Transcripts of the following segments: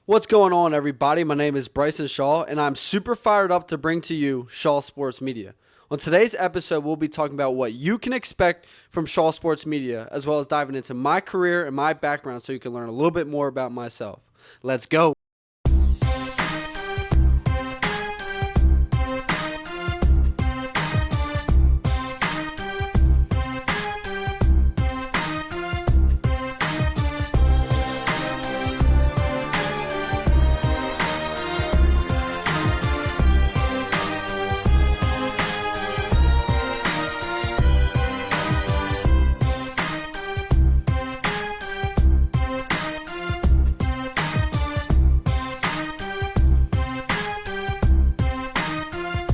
What's going on, everybody? My name is Bryson Shaw, and I'm super fired up to bring to you Shaw Sports Media. On today's episode, we'll be talking about what you can expect from Shaw Sports Media, as well as diving into my career and my background so you can learn a little bit more about myself. Let's go.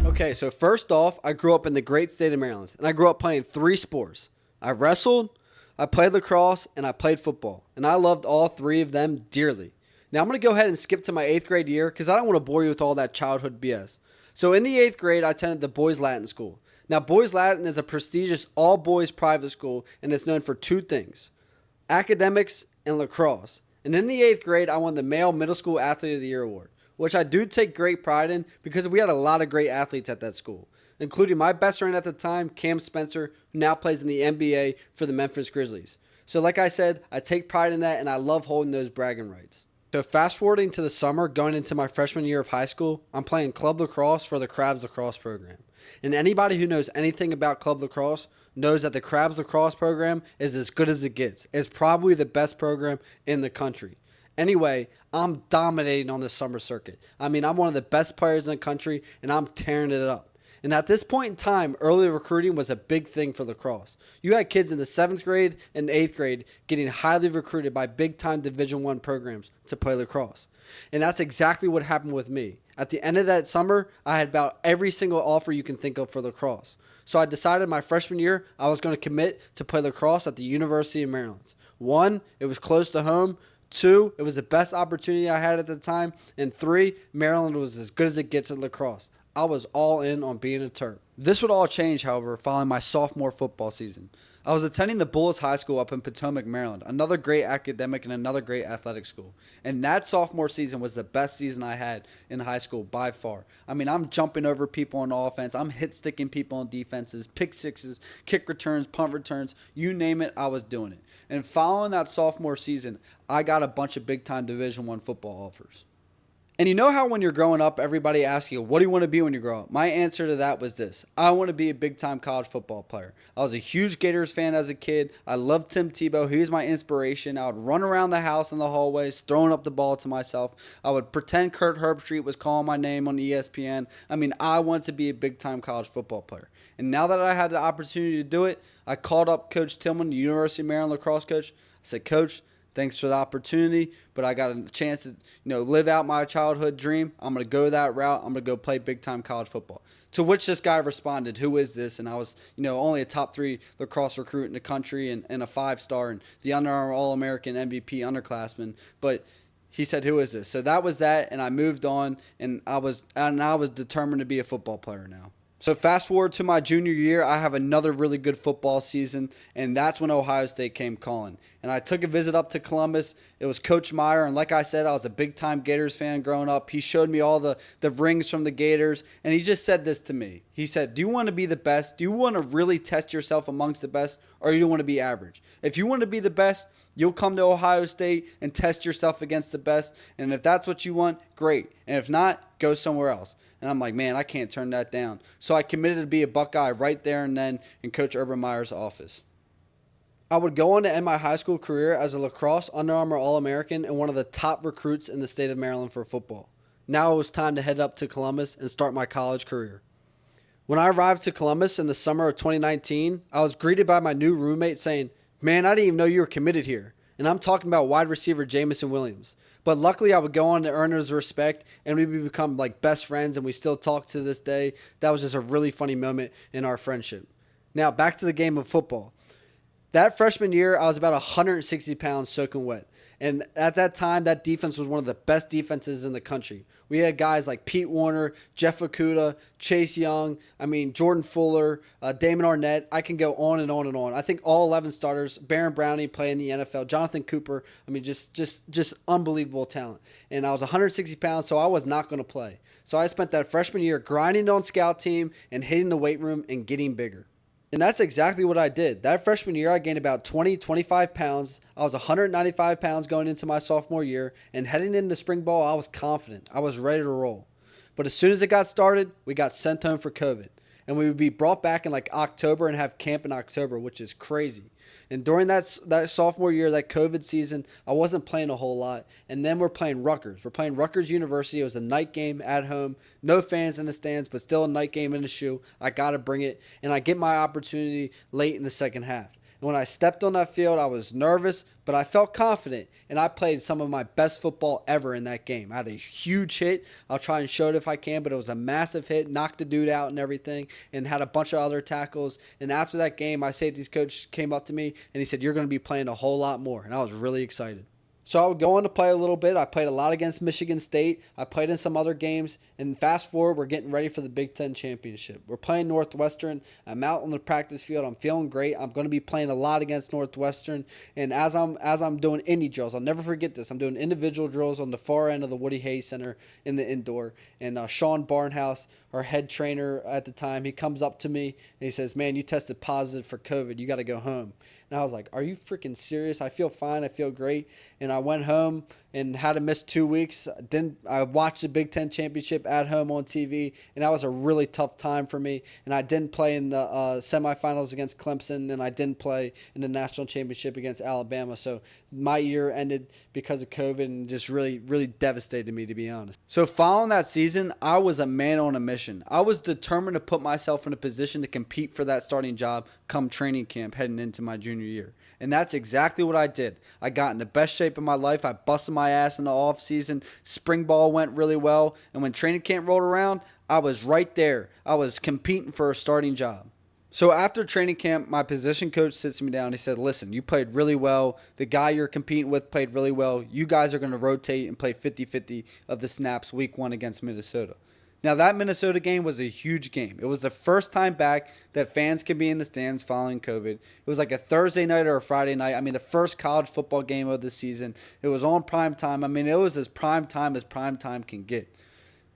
Okay, so first off, I grew up in the great state of Maryland, and I grew up playing three sports. I wrestled, I played lacrosse, and I played football, and I loved all three of them dearly. Now, I'm going to go ahead and skip to my 8th grade year because I don't want to bore you with all that childhood BS. So in the 8th grade, I attended the Boys Latin School. Now, Boys Latin is a prestigious all-boys private school, and it's known for two things: academics and lacrosse. And in the 8th grade, I won the Male Middle School Athlete of the Year award, which I do take great pride in because we had a lot of great athletes at that school, including my best friend at the time, Cam Spencer, who now plays in the NBA for the Memphis Grizzlies. So like I said, I take pride in that, and I love holding those bragging rights. So fast forwarding to the summer, going into my freshman year of high school, I'm playing club lacrosse for the Crabs lacrosse program. And anybody who knows anything about club lacrosse knows that the Crabs lacrosse program is as good as it gets. It's probably the best program in the country. Anyway, I'm dominating on this summer circuit. I mean, I'm one of the best players in the country, and I'm tearing it up. And at this point in time, early recruiting was a big thing for lacrosse. You had kids in the 7th grade and 8th grade getting highly recruited by big-time Division I programs to play lacrosse. And that's exactly what happened with me. At the end of that summer, I had about every single offer you can think of for lacrosse. So I decided my freshman year I was going to commit to play lacrosse at the University of Maryland. 1, it was close to home. 2, it was the best opportunity I had at the time. And 3, Maryland was as good as it gets at lacrosse. I was all in on being a Terp. This would all change, however, following my sophomore football season. I was attending the Bullis High School up in Potomac, Maryland, another great academic and another great athletic school. And that sophomore season was the best season I had in high school by far. I mean, I'm jumping over people on offense. I'm hit-sticking people on defenses, pick sixes, kick returns, punt returns, you name it, I was doing it. And following that sophomore season, I got a bunch of big-time Division I football offers. And you know how when you're growing up, everybody asks you, what do you want to be when you grow up? My answer to that was this: I want to be a big-time college football player. I was a huge Gators fan as a kid. I loved Tim Tebow. He was my inspiration. I would run around the house in the hallways, throwing up the ball to myself. I would pretend Kurt Herbstreit was calling my name on ESPN. I mean, I wanted to be a big-time college football player. And now that I had the opportunity to do it, I called up Coach Tillman, the University of Maryland lacrosse coach. I said, Coach, thanks for the opportunity, but I got a chance to, live out my childhood dream. I'm going to go that route. I'm going to go play big-time college football. To which this guy responded, who is this? And I was, only a top 3 lacrosse recruit in the country and a 5-star and the Under Armour All-American MVP underclassman. But he said, who is this? So that was that, and I moved on, and I was determined to be a football player now. So fast forward to my junior year, I have another really good football season, and that's when Ohio State came calling. And I took a visit up to Columbus. It was Coach Meyer, and like I said, I was a big-time Gators fan growing up. He showed me all the rings from the Gators, and he just said this to me. He said, do you want to be the best? Do you want to really test yourself amongst the best, or do you want to be average? If you want to be the best, you'll come to Ohio State and test yourself against the best, and if that's what you want, great. And if not, go somewhere else. And I'm like, man, I can't turn that down. So I committed to be a Buckeye right there and then in Coach Urban Meyer's office. I would go on to end my high school career as a lacrosse Under Armour All-American and one of the top recruits in the state of Maryland for football. Now it was time to head up to Columbus and start my college career. When I arrived to Columbus in the summer of 2019, I was greeted by my new roommate saying, man, I didn't even know you were committed here. And I'm talking about wide receiver Jamison Williams. But luckily, I would go on to earn his respect, and we would become like best friends, and we still talk to this day. That was just a really funny moment in our friendship. Now, back to the game of football. That freshman year, I was about 160 pounds soaking wet. And at that time, that defense was one of the best defenses in the country. We had guys like Pete Warner, Jeff Okuda, Chase Young, Jordan Fuller, Damon Arnett. I can go on and on and on. I think all 11 starters, Baron Browning playing in the NFL, Jonathan Cooper, just unbelievable talent. And I was 160 pounds, so I was not going to play. So I spent that freshman year grinding on scout team and hitting the weight room and getting bigger. And that's exactly what I did. That freshman year, I gained about 25 pounds. I was 195 pounds going into my sophomore year. And heading into spring ball, I was confident. I was ready to roll. But as soon as it got started, we got sent home for COVID. And we would be brought back in like October and have camp in October, which is crazy. And during that sophomore year, that COVID season, I wasn't playing a whole lot. And then we're playing Rutgers. We're playing Rutgers University. It was a night game at home. No fans in the stands, but still a night game in the shoe. I got to bring it. And I get my opportunity late in the second half. And when I stepped on that field, I was nervous, but I felt confident, and I played some of my best football ever in that game. I had a huge hit. I'll try and show it if I can, but it was a massive hit, knocked the dude out and everything, and had a bunch of other tackles. And after that game, my safeties coach came up to me, and he said, "You're going to be playing a whole lot more," and I was really excited. So I would go on to play a little bit. I played a lot against Michigan State. I played in some other games. And fast forward, we're getting ready for the Big Ten Championship. We're playing Northwestern. I'm out on the practice field. I'm feeling great. I'm going to be playing a lot against Northwestern. And as I'm doing indie drills, I'll never forget this. I'm doing individual drills on the far end of the Woody Hayes Center in the indoor. And Sean Barnhouse, our head trainer at the time, he comes up to me and he says, "Man, you tested positive for COVID. You got to go home." And I was like, "Are you freaking serious? I feel fine. I feel great." And I went home and had to miss 2 weeks. I watched the Big Ten Championship at home on TV, and that was a really tough time for me. And I didn't play in the semifinals against Clemson, and I didn't play in the national championship against Alabama. So my year ended because of COVID and just really, really devastated me, to be honest. So following that season, I was a man on a mission. I was determined to put myself in a position to compete for that starting job come training camp heading into my junior year. And that's exactly what I did. I got in the best shape of my life. I busted my ass in the off season. Spring ball went really well. And when training camp rolled around, I was right there. I was competing for a starting job. So after training camp, my position coach sits me down. He said, "Listen, you played really well. The guy you're competing with played really well. You guys are going to rotate and play 50-50 of the snaps week 1 against Minnesota." Now, that Minnesota game was a huge game. It was the first time back that fans could be in the stands following COVID. It was like a Thursday night or a Friday night. The first college football game of the season. It was on prime time. It was as prime time can get.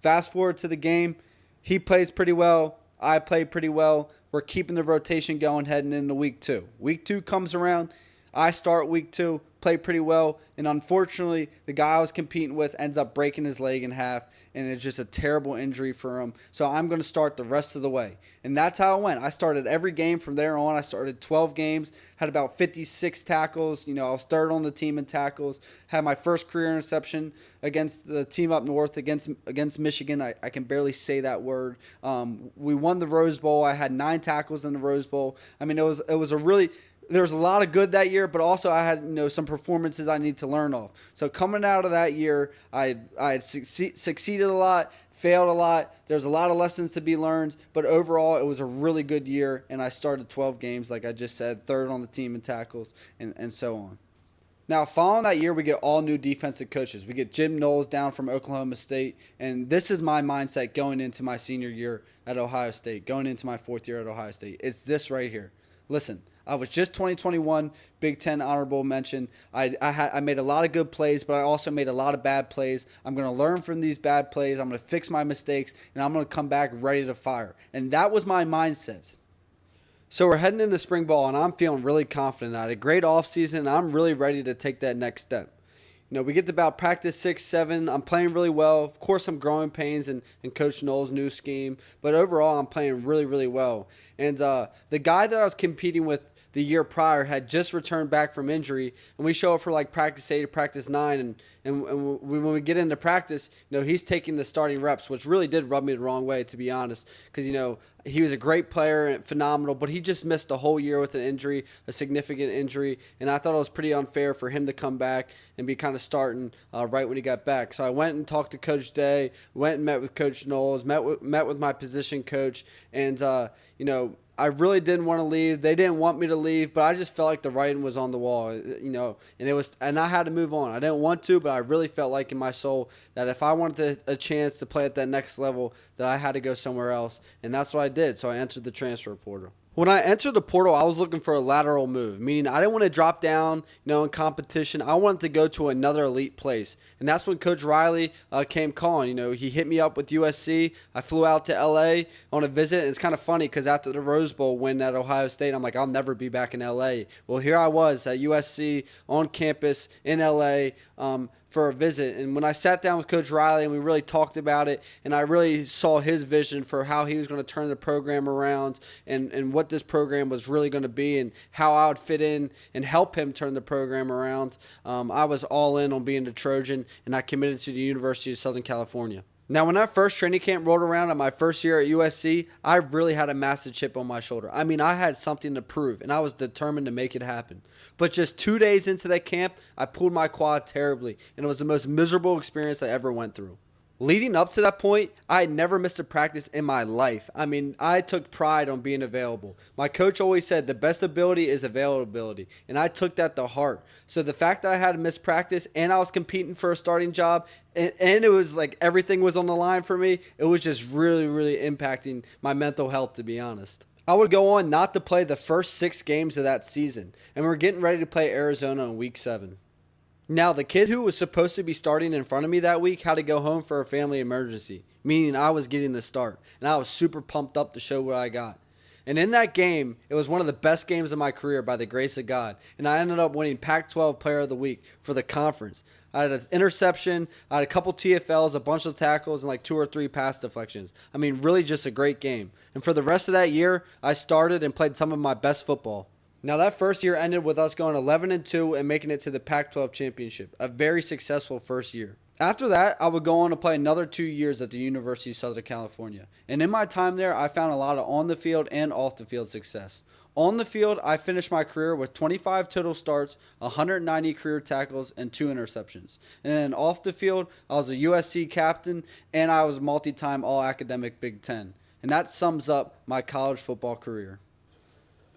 Fast forward to the game. He plays pretty well. I play pretty well. We're keeping the rotation going heading into week 2. Week 2 comes around. I start week 2, play pretty well, and unfortunately, the guy I was competing with ends up breaking his leg in half, and it's just a terrible injury for him. So I'm going to start the rest of the way. And that's how it went. I started every game from there on. I started 12 games, had about 56 tackles. I was third on the team in tackles, had my first career interception against the team up north against Michigan. I can barely say that word. We won the Rose Bowl. I had 9 tackles in the Rose Bowl. It was a really... There was a lot of good that year, but also I had some performances I need to learn off. So coming out of that year, I had succeeded a lot, failed a lot. There's a lot of lessons to be learned, but overall it was a really good year, and I started 12 games, like I just said, third on the team in tackles, and so on. Now, following that year, we get all new defensive coaches. We get Jim Knowles down from Oklahoma State, and this is my mindset going into my senior year at Ohio State, going into my 4th year at Ohio State. It's this right here. Listen, I was just 2021 Big Ten honorable mention. I made a lot of good plays, but I also made a lot of bad plays. I'm going to learn from these bad plays. I'm going to fix my mistakes, and I'm going to come back ready to fire. And that was my mindset. So we're heading into spring ball, and I'm feeling really confident. I had a great offseason, and I'm really ready to take that next step. We get to about practice 6, 7. I'm playing really well. Of course, I'm growing pains in Coach Knowles' new scheme. But overall, I'm playing really, really well. And the guy that I was competing with the year prior had just returned back from injury. And we show up for like practice 8 or practice 9. And when we get into practice, he's taking the starting reps, which really did rub me the wrong way, to be honest. Because, he was a great player and phenomenal, but he just missed a whole year with an injury, a significant injury, and I thought it was pretty unfair for him to come back and be kind of starting right when he got back. So I went and talked to Coach Day, went and met with Coach Knowles, met with my position coach, and I really didn't want to leave. They didn't want me to leave, but I just felt like the writing was on the wall, and I had to move on. I didn't want to, but I really felt like in my soul that if I wanted a chance to play at that next level, that I had to go somewhere else, and that's what I did. So I entered the transfer portal. When I entered the portal, I was looking for a lateral move, meaning I didn't want to drop down, in competition. I wanted to go to another elite place, and that's when Coach Riley came calling. He hit me up with USC. I flew out to LA on a visit. And it's kind of funny because after the Rose Bowl win at Ohio State, I'm like, I'll never be back in LA. Well, here I was at USC on campus in LA. For a visit. And when I sat down with Coach Riley and we really talked about it, and I really saw his vision for how he was going to turn the program around and what this program was really going to be and how I would fit in and help him turn the program around, I was all in on being a Trojan, and I committed to the University of Southern California. Now, when that first training camp rolled around in my first year at USC, I really had a massive chip on my shoulder. I mean, I had something to prove, and I was determined to make it happen. But just 2 days into that camp, I pulled my quad terribly, and it was the most miserable experience I ever went through. Leading up to that point, I had never missed a practice in my life. I mean, I took pride on being available. My coach always said the best ability is availability, and I took that to heart. So the fact that I had to miss practice and I was competing for a starting job, and it was like everything was on the line for me, it was just really, really impacting my mental health, to be honest. I would go on not to play the first 6 games of that season, and we're getting ready to play Arizona in week 7. Now, the kid who was supposed to be starting in front of me that week had to go home for a family emergency, meaning I was getting the start, and I was super pumped up to show what I got. And in that game, it was one of the best games of my career by the grace of God, and I ended up winning Pac-12 Player of the Week for the conference. I had an interception, I had a couple TFLs, a bunch of tackles, and like 2 or 3 pass deflections. I mean, really just a great game. And for the rest of that year, I started and played some of my best football. Now, that first year ended with us going 11-2 and making it to the Pac-12 championship, a very successful first year. After that, I would go on to play another 2 years at the University of Southern California. And in my time there, I found a lot of on-the-field and off-the-field success. On the field, I finished my career with 25 total starts, 190 career tackles, and 2 interceptions. And then off the field, I was a USC captain, and I was a multi-time All-Academic Big Ten. And that sums up my college football career.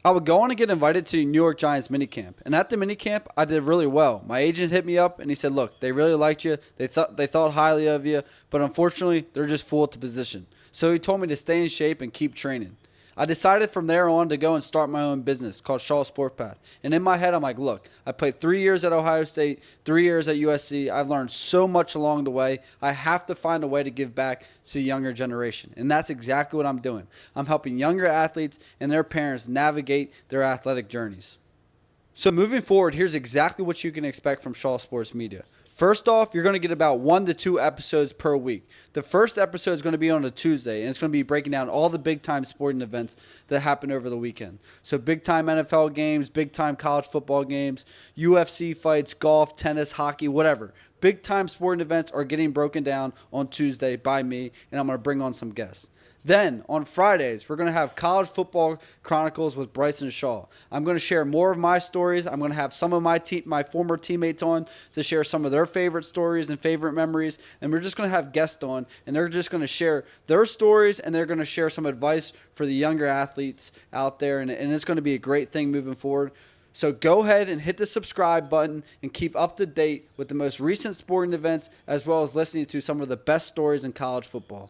I would go on and get invited to the New York Giants minicamp. And at the minicamp, I did really well. My agent hit me up and he said, look, they really liked you. They thought highly of you, but unfortunately, they're just full at the position. So he told me to stay in shape and keep training. I decided from there on to go and start my own business called Shaw Sport Path. And in my head, I'm like, look, I played 3 years at Ohio State, 3 years at USC. I've learned so much along the way. I have to find a way to give back to the younger generation. And that's exactly what I'm doing. I'm helping younger athletes and their parents navigate their athletic journeys. So moving forward, here's exactly what you can expect from Shaw Sports Media. First off, you're going to get about 1 to 2 episodes per week. The first episode is going to be on a Tuesday, and it's going to be breaking down all the big-time sporting events that happen over the weekend. So big-time NFL games, big-time college football games, UFC fights, golf, tennis, hockey, whatever. Big-time sporting events are getting broken down on Tuesday by me, and I'm going to bring on some guests. Then, on Fridays, we're going to have College Football Chronicles with Bryson Shaw. I'm going to share more of my stories. I'm going to have some of my former teammates on to share some of their favorite stories and favorite memories. And we're just going to have guests on, and they're just going to share their stories, and they're going to share some advice for the younger athletes out there. And it's going to be a great thing moving forward. So go ahead and hit the subscribe button and keep up to date with the most recent sporting events as well as listening to some of the best stories in college football.